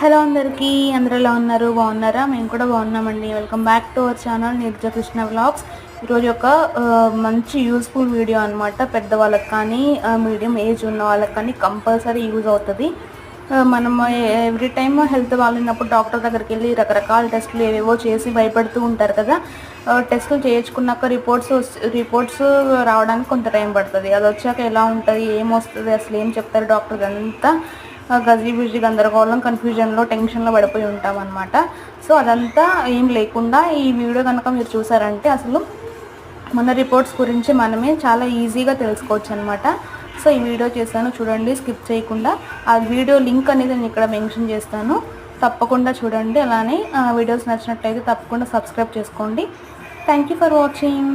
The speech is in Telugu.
హలో అందరికీ, అందరూ ఎలా ఉన్నారు? బాగున్నారా? మేము కూడా బాగున్నామండి. Welcome back to our channel Nirja Krishna vlogs. ఈరోజు ఒక మంచి యూస్ఫుల్ వీడియో అనమాట. పెద్దవాళ్ళకి కానీ మీడియం ఏజ్ ఉన్న వాళ్ళకి కానీ కంపల్సరీ యూజ్ అవుతుంది. మనం ఎవ్రీ టైమ్ హెల్త్ బాగాలేనప్పుడు డాక్టర్ దగ్గరికి వెళ్ళి రకరకాల టెస్టులు ఏవేవో చేసి భయపడుతూ ఉంటారు కదా. టెస్టులు చేయించుకున్నాక రిపోర్ట్స్ రావడానికి కొంత టైం పడుతుంది. అది వచ్చాక ఎలా ఉంటుంది, ఏమొస్తుంది, అసలు ఏం చెప్తారు డాక్టర్, అదంతా గజిబిజి గందరగోళం కన్ఫ్యూజన్లో టెన్షన్లో పడిపోయి ఉంటాం అనమాట. సో అదంతా ఏం లేకుండా ఈ వీడియో కనుక మీరు చూసారంటే అసలు మన రిపోర్ట్స్ గురించి మనమే చాలా ఈజీగా తెలుసుకోవచ్చు అనమాట. సో ఈ వీడియో చేశాను, చూడండి, స్కిప్ చేయకుండా. ఆ వీడియో లింక్ అనేది నేను ఇక్కడ మెన్షన్ చేస్తాను, తప్పకుండా చూడండి. అలానే వీడియోస్ నచ్చినట్లయితే తప్పకుండా సబ్స్క్రైబ్ చేసుకోండి. Thank you for watching.